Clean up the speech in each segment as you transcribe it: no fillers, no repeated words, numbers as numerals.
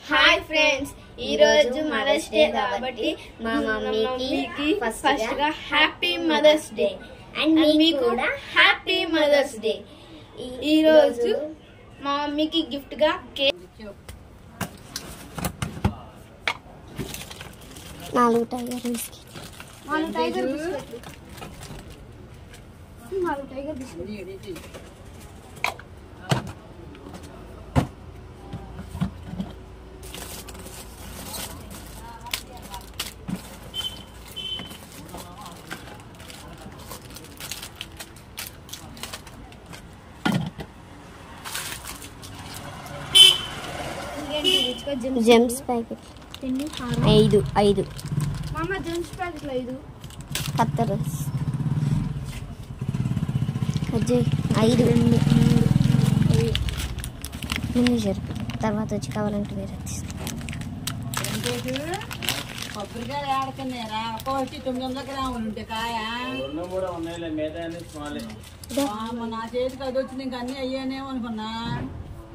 Hi friends, ఈ రోజు mothers day కాబట్టి మా మమ్మీకి ఫస్ట్ గా హ్యాపీ మదర్స్ డే అండ్ మీకు కూడా హ్యాపీ మదర్స్ డే. ఈ రోజు మా మమ్మీకి గిఫ్ట్ గా కేక్, 4 టైగర్ బిస్కెట్, 4 టైగర్ బిస్కెట్లు, 4 టైగర్ బిస్కెట్లు. జెమ్స్ ప్యాకెట్ 5 మామ జెమ్స్ ప్యాకెట్లు 5 కత్తర్స్ కజ్జాయ్ 5 ముందు జరుపు, తర్వాత వచ్చి కావాలంటే వేరే కొబ్బరికాయ ఆడుతున్నారా? ఒక్కొచ్చి 900 గ్రాములు ఉంటే కాయ నా చేతికి అది వచ్చింది. ఇంక అన్ని అయ్యానేమో అనుకున్నా.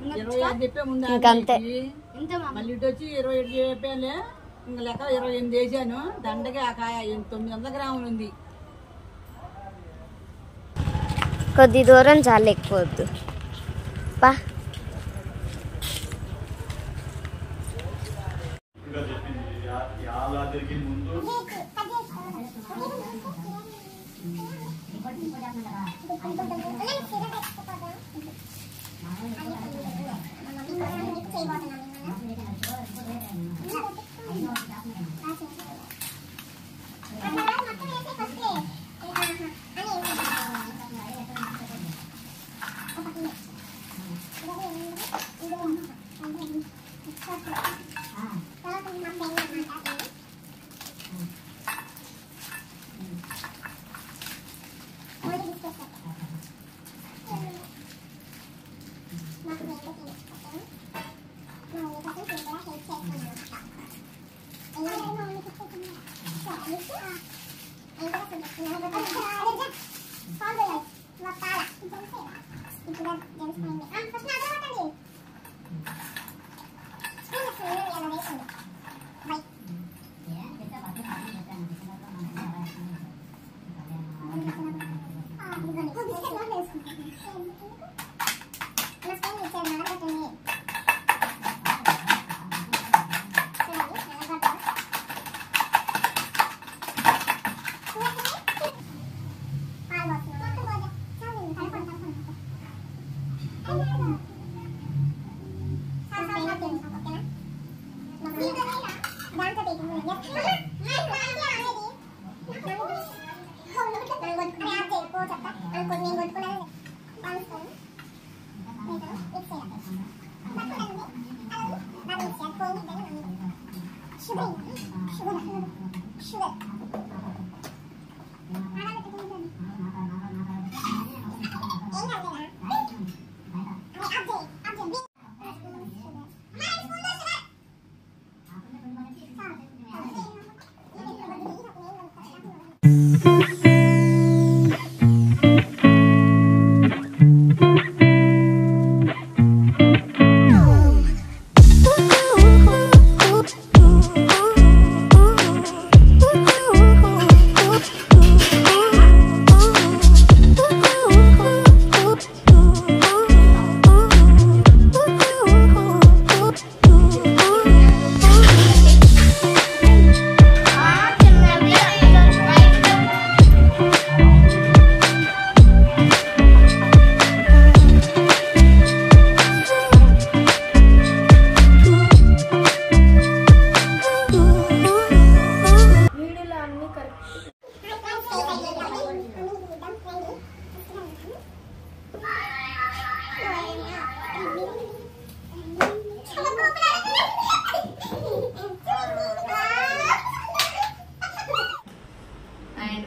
25 చెప్పే ముందు మళ్ళీ ఇటు వచ్చి 27 చెప్పాలే. ఇంకా లెక్క 28 వేసాను. దండగా ఆ కాయ 900 గ్రాములు ఉంది. కొద్ది దూరం చాలా ఎక్కువ వద్దు పా.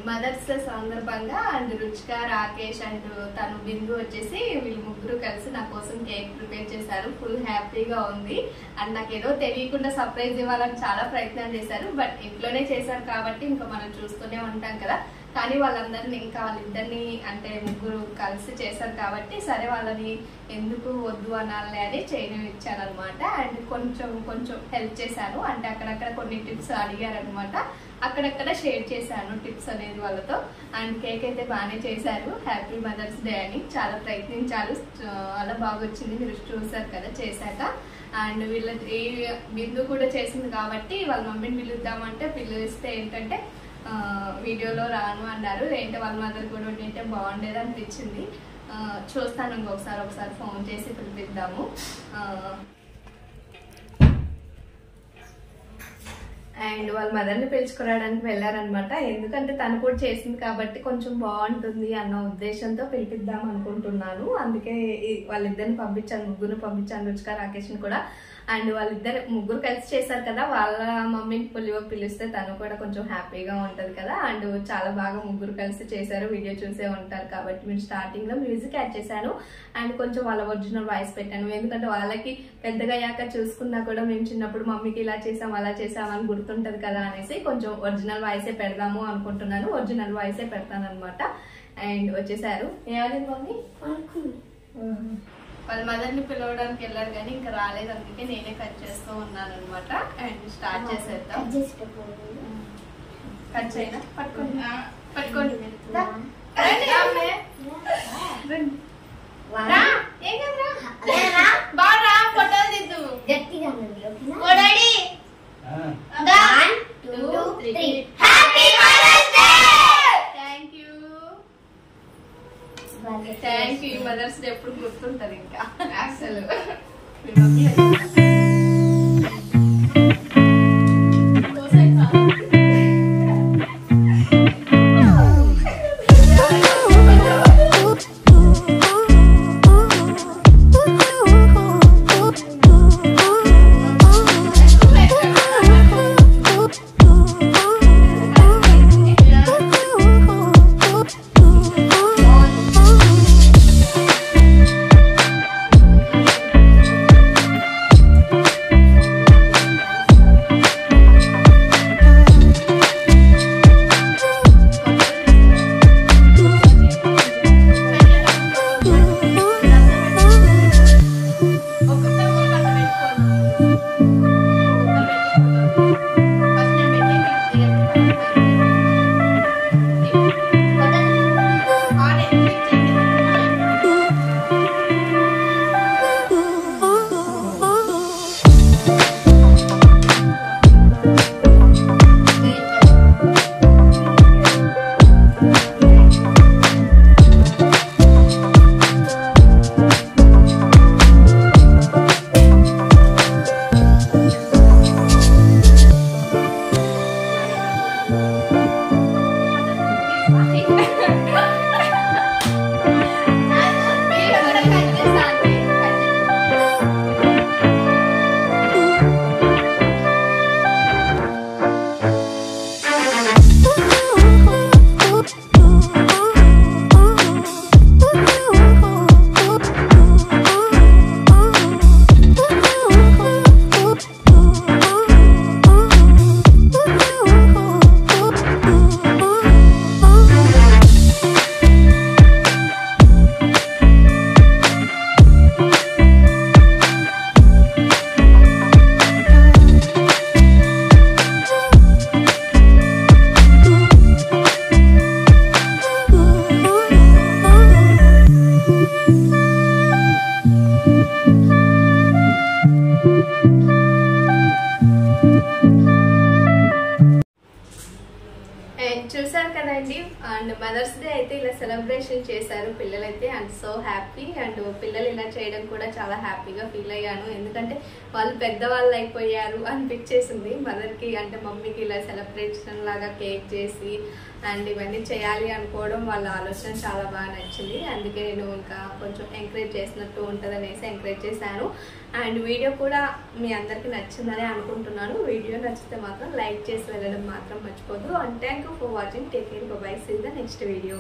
మదర్స్ డే సందర్భంగా అండ్ రుచిక, రాకేష్ అండ్ తను బిందు వచ్చేసి వీళ్ళు ముగ్గురు కలిసి నా కోసం కేక్ ప్రిపేర్ చేశారు. ఫుల్ హ్యాపీగా ఉంది అండ్ నాకు ఏదో తెలియకుండా సర్ప్రైజ్ ఇవ్వాలని చాలా ప్రయత్నం చేశారు. బట్ ఇంట్లోనే చేశారు కాబట్టి ఇంకా మనం చూస్తూనే ఉంటాం కదా. కానీ వాళ్ళందరినీ ఇంకా వాళ్ళిద్దరిని అంటే ముగ్గురు కలిసి చేశారు కాబట్టి సరే వాళ్ళని ఎందుకు వద్దు అనాలి అని చేయనిచ్చాను అనమాట. అండ్ కొంచెం హెల్ప్ చేశాను, అంటే అక్కడక్కడ కొన్ని టిప్స్ అడిగారనమాట, అక్కడక్కడ షేర్ చేశాను టిప్స్ అనేది వాళ్ళతో. అండ్ కేక్ అయితే బాగానే చేశారు, హ్యాపీ మదర్స్ డే అని చాలా ప్రయత్నించారు, చాలా బాగా వచ్చింది, మీరు చూసారు కదా చేశాక. అండ్ బిందు కూడా చేసింది కాబట్టి వాళ్ళ మమ్మీని పిలుద్దామంటే పిలిస్తే ఏంటంటే వీడియోలో రాను అన్నారు. ఏంటంటే వాళ్ళ మదర్ కూడా ఉంటే బాగుండేది అనిపించింది. చూస్తాను ఒకసారి ఫోన్ చేసి పిలిపిద్దాము. అండ్ వాళ్ళ మదర్ని పిలుచుకురావడానికి వెళ్ళారనమాట, ఎందుకంటే తను కూడా చేసింది కాబట్టి కొంచెం బాగుంటుంది అన్న ఉద్దేశంతో పిలిపిద్దాం అనుకుంటున్నాను. అందుకే వాళ్ళిద్దరిని పంపించాను, ముగ్గురు పంపించాను, రుచిక రాకేష్ని కూడా. అండ్ వాళ్ళిద్దరు ముగ్గురు కలిసి చేశారు కదా, వాళ్ళ మమ్మీని పిలిస్తే తను కూడా కొంచెం హ్యాపీగా ఉంటది కదా. అండ్ చాలా బాగా ముగ్గురు కలిసి చేశారు, వీడియో చూసే ఉంటారు కాబట్టి మీరు స్టార్టింగ్ లో మ్యూజిక్ యాడ్ చేశాను అండ్ కొంచెం వాళ్ళ ఒరిజినల్ వాయిస్ పెట్టాను. ఎందుకంటే వాళ్ళకి పెద్దగా అయ్యాక చూసుకున్నా కూడా మేము చిన్నప్పుడు మమ్మీకి ఇలా చేసాం అలా చేసాం అని గుర్తుంటది కదా అనేసి కొంచెం ఒరిజినల్ వాయిసే పెడదాము అనుకుంటున్నాను. ఒరిజినల్ వాయిసే పెడతాను అనమాట. అండ్ వచ్చేసారు. ఏమైంది మమ్మీ? వాళ్ళ మదర్ని పిలవడానికి వెళ్ళారు కానీ ఇంకా రాలేదు, అందుకే నేనే కట్ చేస్తూ ఉన్నాను అనమాట. అండ్ స్టార్ట్ చేసేద్దాం. కట్ చేయనా? పట్టుకోండి బాగా ఫోటోలు దిద్దు. Thank you. మదర్స్ డే ఎప్పుడు గుర్తుంటది ఇంకా అసలు. చూసారు కదండి. అండ్ మదర్స్ డే అయితే ఇలా సెలబ్రేషన్ చేశారు పిల్లలైతే. And so happy. అండ్ పిల్లలు ఇలా చేయడం కూడా చాలా హ్యాపీగా ఫీల్ అయ్యాను, ఎందుకంటే వాళ్ళు పెద్దవాళ్ళు అయిపోయారు అనిపించేసింది మదర్కి, అంటే మమ్మీకి ఇలా సెలబ్రేషన్ లాగా కేక్ చేసి అండ్ ఇవన్నీ చేయాలి అనుకోవడం వాళ్ళ ఆలోచన చాలా బాగా నచ్చింది. అందుకే నేను ఇంకా కొంచెం ఎంకరేజ్ చేసినట్టు ఉంటుంది అనేసి ఎంకరేజ్ చేశాను. అండ్ వీడియో కూడా మీ అందరికీ నచ్చిందని అనుకుంటున్నాను. వీడియో నచ్చితే మాత్రం లైక్ చేసి వెళ్ళడం మాత్రం మర్చిపోద్దు. And thank you for watching. Take care. Bye. See the next video.